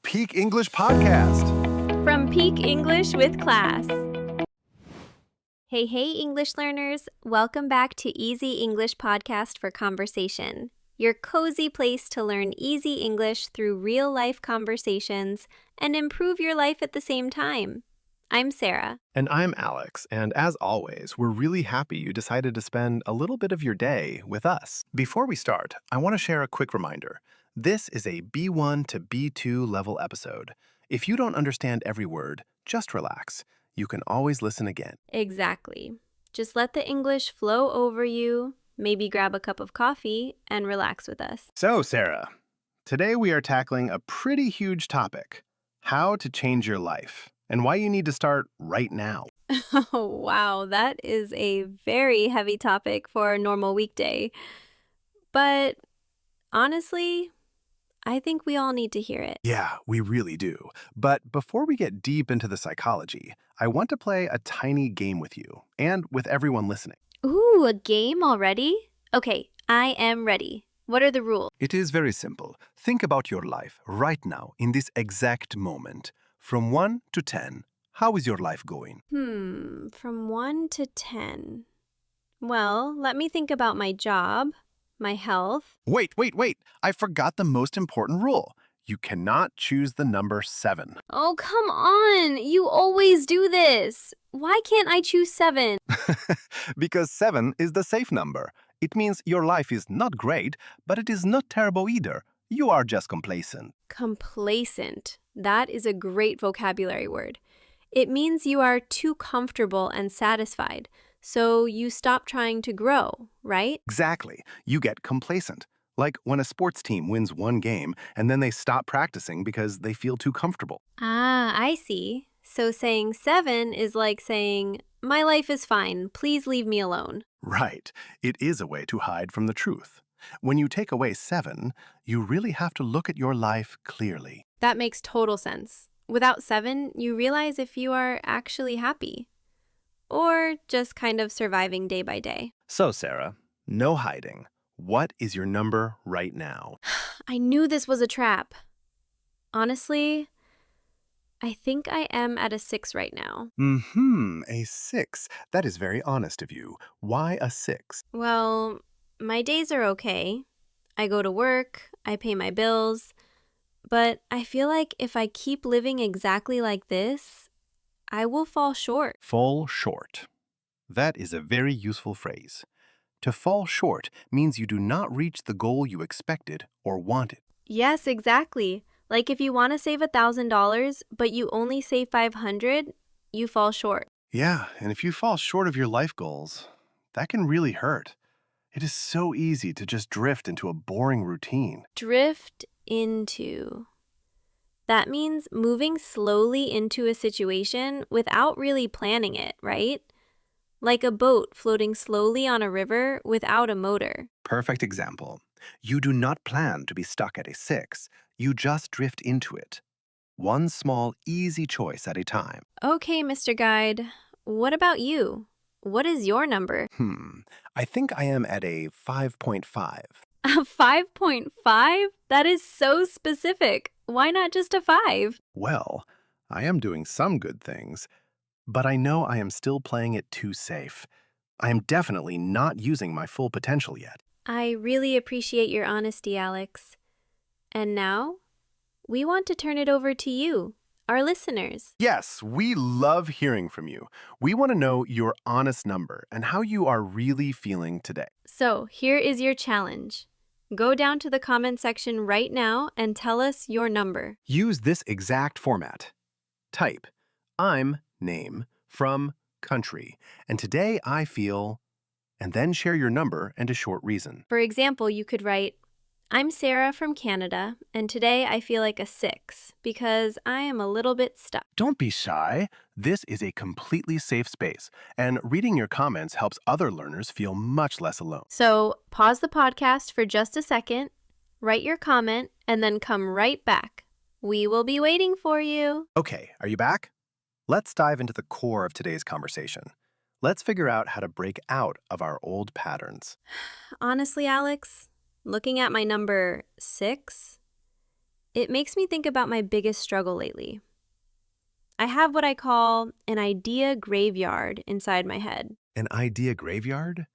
Peak English Podcast. From Peak English with Class. Hey, English learners. Welcome back to Easy English Podcast for Conversation, your cozy place to learn easy English through real-life conversations and improve your life at the same time. I'm Sarah. And I'm Alex, and as always, we're really happy you decided to spend a little bit of your day with us. Before we start, I want to share a quick reminder. This is a B1 to B2 level episode. If you don't understand every word, just relax. You can always listen again. Exactly. Just let the English flow over you, maybe grab a cup of coffee, and relax with us. So, Sarah, today we are tackling a pretty huge topic, how to change your life, and why you need to start right now. Oh, wow, that is a very heavy topic for a normal weekday. But honestly, I think we all need to hear it. Yeah, we really do. But before we get deep into the psychology, I want to play a tiny game with you and with everyone listening. Ooh, a game already? Okay, I am ready. What are the rules? It is very simple. Think about your life right now, in this exact moment. From 1 to 10, how is your life going? From 1 to 10. Well, let me think about my job, my health. Wait. I forgot the most important rule. You cannot choose the number 7. Oh, come on. You always do this. Why can't I choose 7? Because 7 is the safe number. It means your life is not great, but it is not terrible either. You are just complacent. Complacent. That is a great vocabulary word. It means you are too comfortable and satisfied, so you stop trying to grow, right? Exactly. You get complacent. Like when a sports team wins one game and then they stop practicing because they feel too comfortable. Ah, I see. So saying 7 is like saying, my life is fine, please leave me alone. Right. It is a way to hide from the truth. When you take away 7, you really have to look at your life clearly. That makes total sense. Without 7, you realize if you are actually happy. Or just kind of surviving day by day. So, Sarah, no hiding. What is your number right now? I knew this was a trap. Honestly, I think I am at a 6 right now. A 6. That is very honest of you. Why a 6? Well, my days are okay. I go to work, I pay my bills, but I feel like if I keep living exactly like this, I will fall short. Fall short. That is a very useful phrase. To fall short means you do not reach the goal you expected or wanted. Yes, exactly. Like if you want to save $1,000, but you only save $500, you fall short. Yeah, and if you fall short of your life goals, that can really hurt. It is so easy to just drift into a boring routine. Drift into. That means moving slowly into a situation without really planning it, right? Like a boat floating slowly on a river without a motor. Perfect example. You do not plan to be stuck at a 6. You just drift into it. One small, easy choice at a time. Okay, Mr. Guide. What about you? What is your number? I think I am at a 5.5. A 5.5? That is so specific. Why not just a 5? Well, I am doing some good things, but I know I am still playing it too safe. I am definitely not using my full potential yet. I really appreciate your honesty, Alex. And now, we want to turn it over to you, our listeners. Yes, we love hearing from you. We want to know your honest number and how you are really feeling today. So, here is your challenge. Go down to the comment section right now and tell us your number. Use this exact format. Type, I'm, name, from, country, and today I feel, and then share your number and a short reason. For example, you could write, I'm Sarah from Canada, and today I feel like a 6 because I am a little bit stuck. Don't be shy. This is a completely safe space, and reading your comments helps other learners feel much less alone. So pause the podcast for just a second, write your comment, and then come right back. We will be waiting for you. Okay, are you back? Let's dive into the core of today's conversation. Let's figure out how to break out of our old patterns. Honestly, Alex, looking at my number 6, it makes me think about my biggest struggle lately. I have what I call an idea graveyard inside my head. An idea graveyard?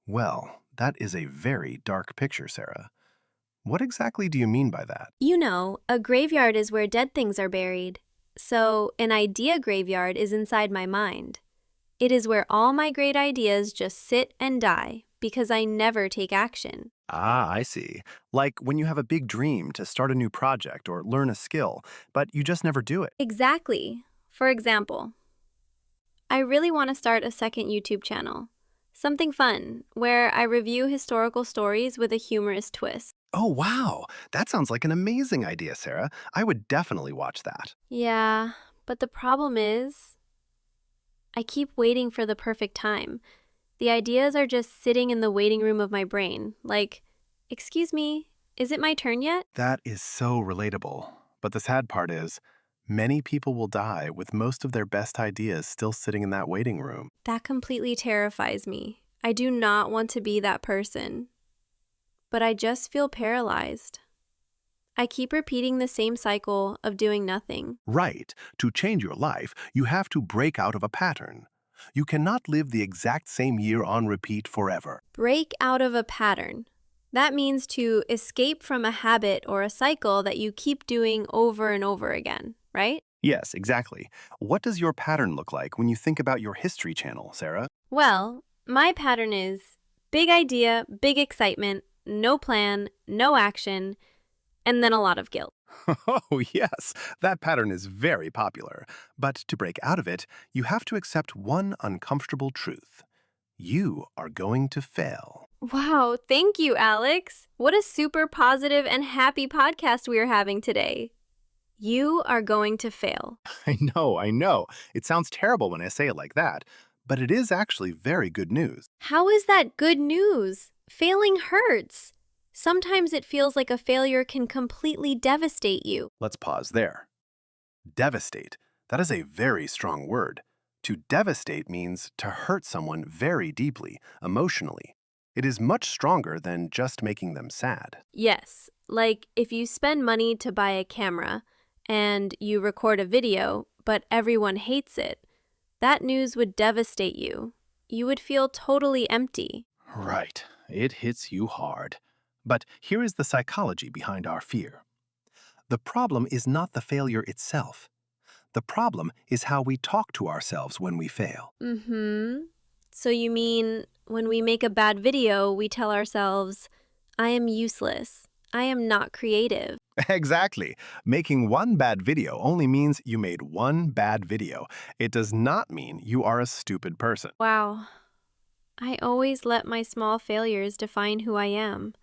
Well, that is a very dark picture, Sarah. What exactly do you mean by that? You know, a graveyard is where dead things are buried. So, an idea graveyard is inside my mind. It is where all my great ideas just sit and die because I never take action. Ah, I see. Like when you have a big dream to start a new project or learn a skill, but you just never do it. Exactly. For example, I really want to start a second YouTube channel. Something fun, where I review historical stories with a humorous twist. Oh, wow. That sounds like an amazing idea, Sarah. I would definitely watch that. Yeah, but the problem is, I keep waiting for the perfect time. The ideas are just sitting in the waiting room of my brain, like, excuse me, is it my turn yet? That is so relatable. But the sad part is, many people will die with most of their best ideas still sitting in that waiting room. That completely terrifies me. I do not want to be that person. But I just feel paralyzed. I keep repeating the same cycle of doing nothing. Right. To change your life, you have to break out of a pattern. You cannot live the exact same year on repeat forever. Break out of a pattern. That means to escape from a habit or a cycle that you keep doing over and over again, right? Yes, exactly. What does your pattern look like when you think about your History Channel, Sarah? Well, my pattern is big idea, big excitement, no plan, no action, and then a lot of guilt. Oh, yes. That pattern is very popular. But to break out of it, you have to accept one uncomfortable truth. You are going to fail. Wow, thank you, Alex. What a super positive and happy podcast we are having today. You are going to fail. I know. It sounds terrible when I say it like that, but it is actually very good news. How is that good news? Failing hurts. Sometimes it feels like a failure can completely devastate you. Let's pause there. Devastate. That is a very strong word. To devastate means to hurt someone very deeply, emotionally. It is much stronger than just making them sad. Yes, like if you spend money to buy a camera and you record a video, but everyone hates it, that news would devastate you. You would feel totally empty. Right. It hits you hard. But here is the psychology behind our fear. The problem is not the failure itself. The problem is how we talk to ourselves when we fail. So you mean when we make a bad video, we tell ourselves, I am useless. I am not creative. Exactly. Making one bad video only means you made one bad video. It does not mean you are a stupid person. Wow. I always let my small failures define who I am.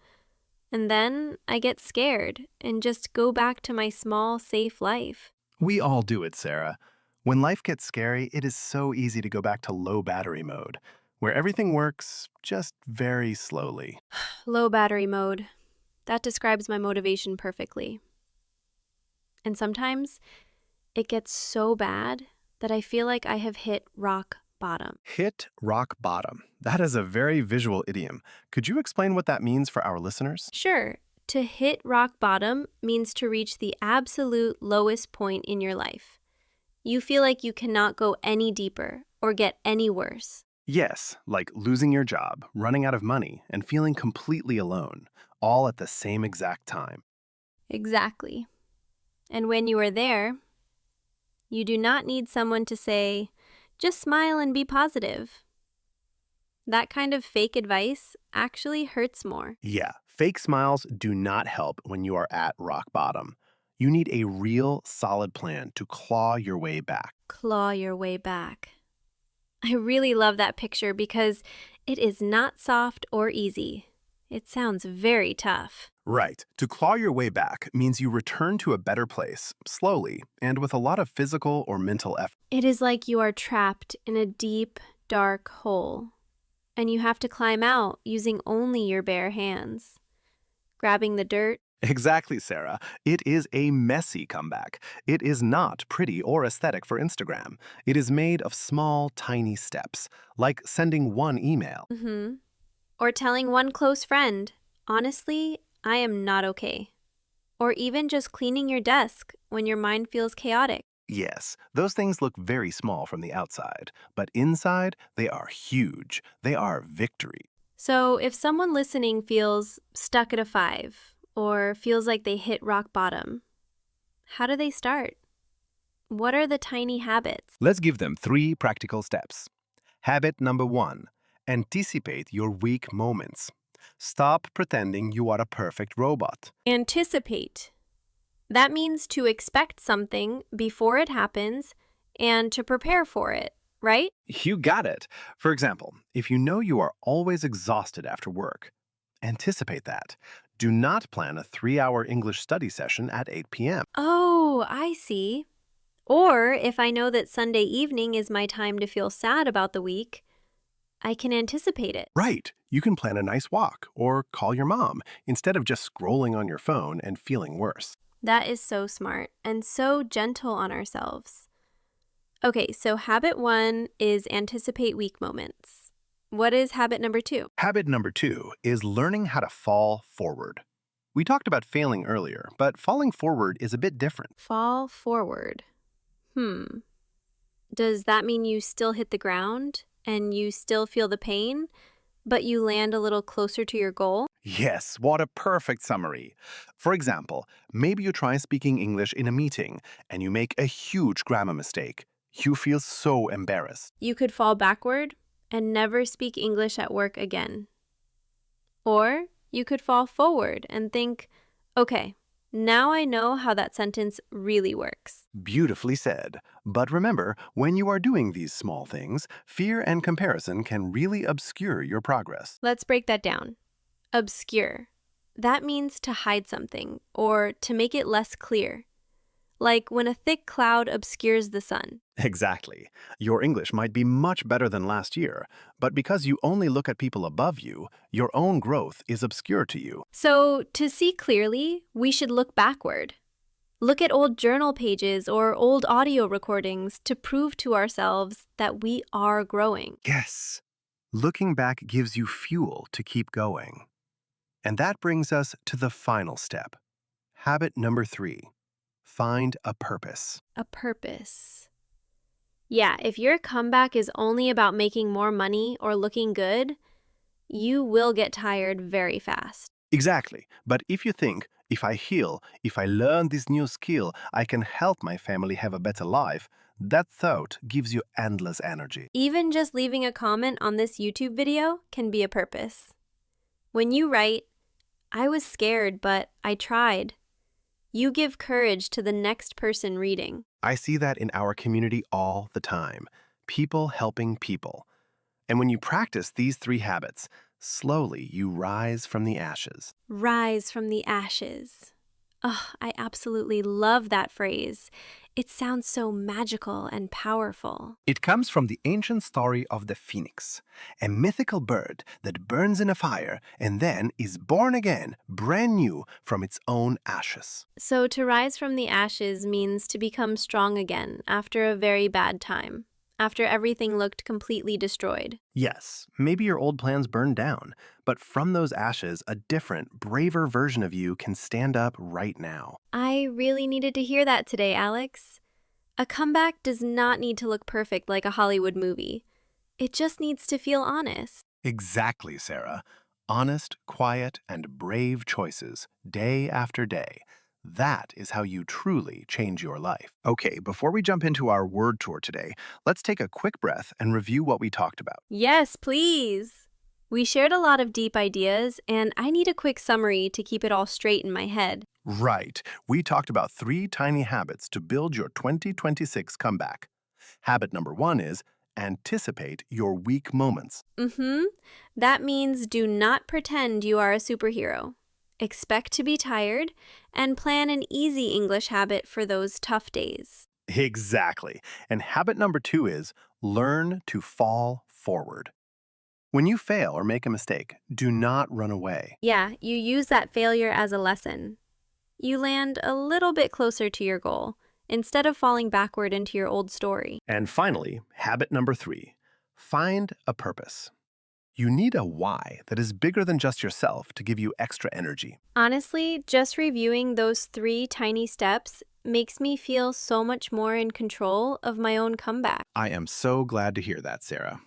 And then I get scared and just go back to my small, safe life. We all do it, Sarah. When life gets scary, it is so easy to go back to low battery mode, where everything works just very slowly. Low battery mode. That describes my motivation perfectly. And sometimes it gets so bad that I feel like I have hit rock bottom. Hit rock bottom. That is a very visual idiom. Could you explain what that means for our listeners? Sure. To hit rock bottom means to reach the absolute lowest point in your life. You feel like you cannot go any deeper or get any worse. Yes, like losing your job, running out of money, and feeling completely alone, all at the same exact time. Exactly. And when you are there, you do not need someone to say, just smile and be positive. That kind of fake advice actually hurts more. Yeah, fake smiles do not help when you are at rock bottom. You need a real, solid plan to claw your way back. Claw your way back. I really love that picture because it is not soft or easy. It sounds very tough. Right. To claw your way back means you return to a better place, slowly, and with a lot of physical or mental effort. It is like you are trapped in a deep, dark hole, and you have to climb out using only your bare hands. Grabbing the dirt. Exactly, Sarah. It is a messy comeback. It is not pretty or aesthetic for Instagram. It is made of small, tiny steps, like sending one email. Or telling one close friend, honestly, I am not okay. or even just cleaning your desk when your mind feels chaotic. Yes, those things look very small from the outside, but inside, they are huge. They are victory. So, if someone listening feels stuck at a 5 or feels like they hit rock bottom, how do they start? What are the tiny habits? Let's give them 3 practical steps. Habit number 1. Anticipate your weak moments. Stop pretending you are a perfect robot. Anticipate. That means to expect something before it happens and to prepare for it, right? You got it. For example, if you know you are always exhausted after work, anticipate that. Do not plan a 3-hour English study session at 8 p.m. Oh, I see. Or if I know that Sunday evening is my time to feel sad about the week, I can anticipate it. Right. You can plan a nice walk or call your mom instead of just scrolling on your phone and feeling worse. That is so smart and so gentle on ourselves. Okay, so habit 1 is anticipate weak moments. What is habit number 2? Habit number 2 is learning how to fall forward. We talked about failing earlier, but falling forward is a bit different. Fall forward. Does that mean you still hit the ground and you still feel the pain, but you land a little closer to your goal? Yes, what a perfect summary. For example, maybe you try speaking English in a meeting and you make a huge grammar mistake. You feel so embarrassed. You could fall backward and never speak English at work again. Or you could fall forward and think, okay, now I know how that sentence really works. Beautifully said. But remember, when you are doing these small things, fear and comparison can really obscure your progress. Let's break that down. Obscure. That means to hide something or to make it less clear. Like when a thick cloud obscures the sun. Exactly. Your English might be much better than last year, but because you only look at people above you, your own growth is obscure to you. So, to see clearly, we should look backward. Look at old journal pages or old audio recordings to prove to ourselves that we are growing. Yes. Looking back gives you fuel to keep going. And that brings us to the final step. Habit number 3. Find a purpose. A purpose. Yeah, if your comeback is only about making more money or looking good, you will get tired very fast. Exactly. But if you think, if I heal, if I learn this new skill, I can help my family have a better life, that thought gives you endless energy. Even just leaving a comment on this YouTube video can be a purpose. When you write, I was scared, but I tried, you give courage to the next person reading. I see that in our community all the time. People helping people. And when you practice these 3 habits, slowly you rise from the ashes. Rise from the ashes. Oh, I absolutely love that phrase. It sounds so magical and powerful. It comes from the ancient story of the phoenix, a mythical bird that burns in a fire and then is born again, brand new from its own ashes. So to rise from the ashes means to become strong again after a very bad time, after everything looked completely destroyed. Yes, maybe your old plans burned down, but from those ashes, a different, braver version of you can stand up right now. I really needed to hear that today, Alex. A comeback does not need to look perfect like a Hollywood movie. It just needs to feel honest. Exactly, Sarah. Honest, quiet, and brave choices, day after day. That is how you truly change your life. Okay, before we jump into our word tour today, let's take a quick breath and review what we talked about. Yes, please. We shared a lot of deep ideas, and I need a quick summary to keep it all straight in my head. Right. We talked about 3 tiny habits to build your 2026 comeback. Habit number 1 is anticipate your weak moments. That means do not pretend you are a superhero. Expect to be tired and plan an easy English habit for those tough days. Exactly. And habit number 2 is learn to fall forward. When you fail or make a mistake, do not run away. Yeah, you use that failure as a lesson. You land a little bit closer to your goal instead of falling backward into your old story. And finally, habit number 3, find a purpose. You need a why that is bigger than just yourself to give you extra energy. Honestly, just reviewing those 3 tiny steps makes me feel so much more in control of my own comeback. I am so glad to hear that, Sarah.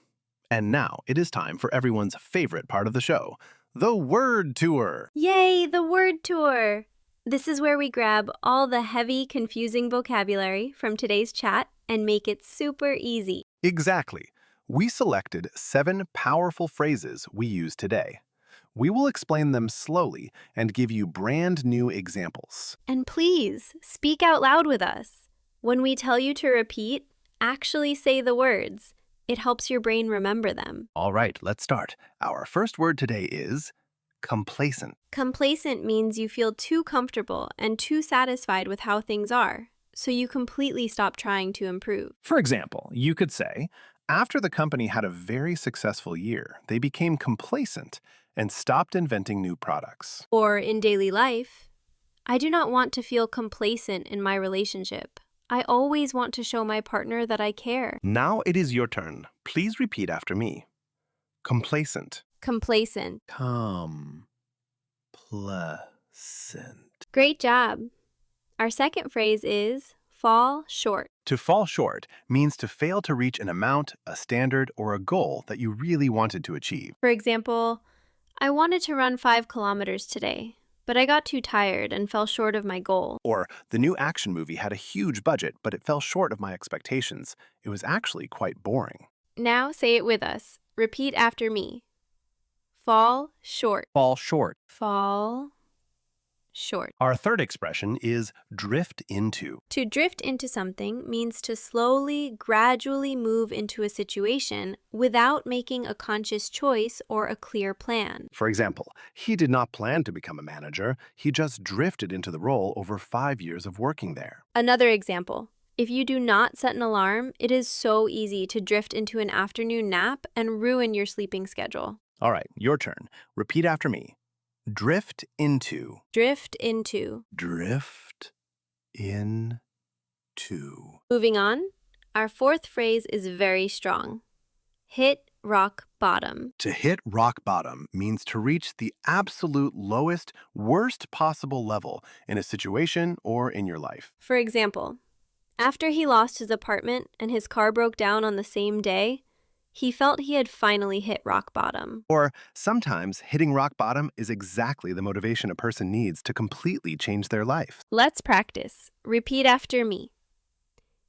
And now it is time for everyone's favorite part of the show, the word tour. Yay, the word tour! This is where we grab all the heavy, confusing vocabulary from today's chat and make it super easy. Exactly. We selected 7 powerful phrases we use today. We will explain them slowly and give you brand new examples. And please, speak out loud with us. When we tell you to repeat, actually say the words. It helps your brain remember them. All right, let's start. Our first word today is complacent. Complacent means you feel too comfortable and too satisfied with how things are, so you completely stop trying to improve. For example, you could say, after the company had a very successful year, they became complacent and stopped inventing new products. Or in daily life, I do not want to feel complacent in my relationship. I always want to show my partner that I care. Now it is your turn. Please repeat after me. Complacent. Complacent. Complacent. Great job. Our second phrase is fall short. To fall short means to fail to reach an amount, a standard, or a goal that you really wanted to achieve. For example, I wanted to run 5 kilometers today, but I got too tired and fell short of my goal. Or the new action movie had a huge budget, but it fell short of my expectations. It was actually quite boring. Now say it with us. Repeat after me. Fall short. Fall short. Fall short. Our third expression is drift into. To drift into something means to slowly, gradually move into a situation without making a conscious choice or a clear plan. For example, he did not plan to become a manager. He just drifted into the role over 5 years of working there. Another example. If you do not set an alarm, it is so easy to drift into an afternoon nap and ruin your sleeping schedule. All right, your turn. Repeat after me. Drift into. Drift into. Drift into. Moving on, our fourth phrase is very strong. Hit rock bottom. To hit rock bottom means to reach the absolute lowest, worst possible level in a situation or in your life. For example, after he lost his apartment and his car broke down on the same day, he felt he had finally hit rock bottom. Or sometimes hitting rock bottom is exactly the motivation a person needs to completely change their life. Let's practice. Repeat after me.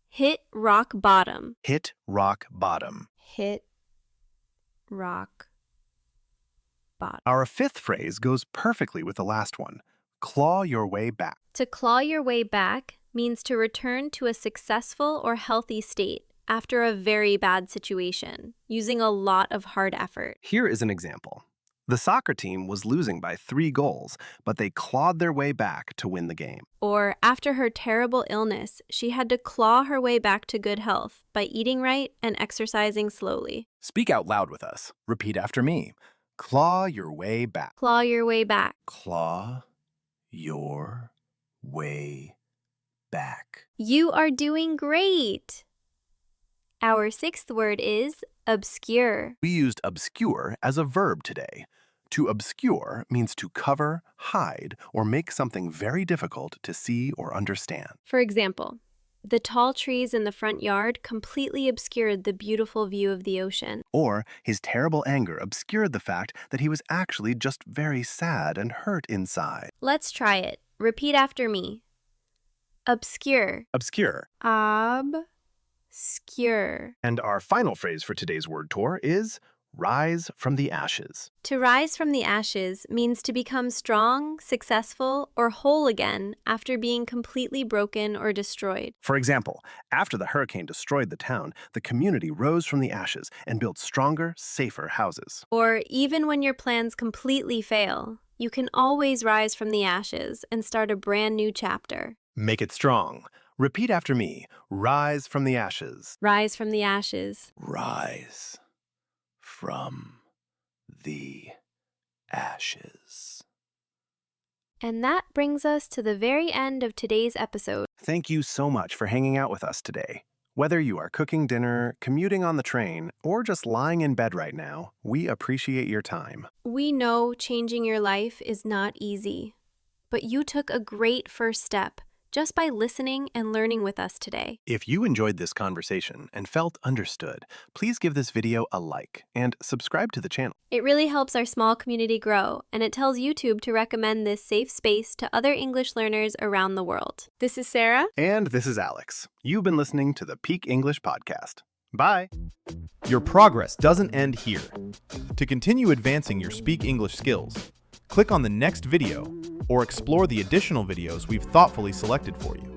Hit rock bottom. Hit rock bottom. Hit rock bottom. Our fifth phrase goes perfectly with the last one. Claw your way back. To claw your way back means to return to a successful or healthy state after a very bad situation, using a lot of hard effort. Here is an example. The soccer team was losing by 3 goals, but they clawed their way back to win the game. Or after her terrible illness, she had to claw her way back to good health by eating right and exercising slowly. Speak out loud with us. Repeat after me. Claw your way back. Claw your way back. Claw your way back. You are doing great! Our sixth word is obscure. We used obscure as a verb today. To obscure means to cover, hide, or make something very difficult to see or understand. For example, the tall trees in the front yard completely obscured the beautiful view of the ocean. Or his terrible anger obscured the fact that he was actually just very sad and hurt inside. Let's try it. Repeat after me. Obscure. Obscure. Obscure. And our final phrase for today's word tour is rise from the ashes. To rise from the ashes means to become strong, successful, or whole again after being completely broken or destroyed. For example, after the hurricane destroyed the town, the community rose from the ashes and built stronger, safer houses. Or even when your plans completely fail, you can always rise from the ashes and start a brand new chapter. Make it strong. Repeat after me. Rise from the ashes. Rise from the ashes. Rise from the ashes. And that brings us to the very end of today's episode. Thank you so much for hanging out with us today. Whether you are cooking dinner, commuting on the train, or just lying in bed right now, we appreciate your time. We know changing your life is not easy, but you took a great first step just by listening and learning with us today. If you enjoyed this conversation and felt understood, please give this video a like and subscribe to the channel. It really helps our small community grow, and it tells YouTube to recommend this safe space to other English learners around the world. This is Sarah. And this is Alex. You've been listening to the Peak English Podcast. Bye. Your progress doesn't end here. To continue advancing your Speak English skills, click on the next video or explore the additional videos we've thoughtfully selected for you.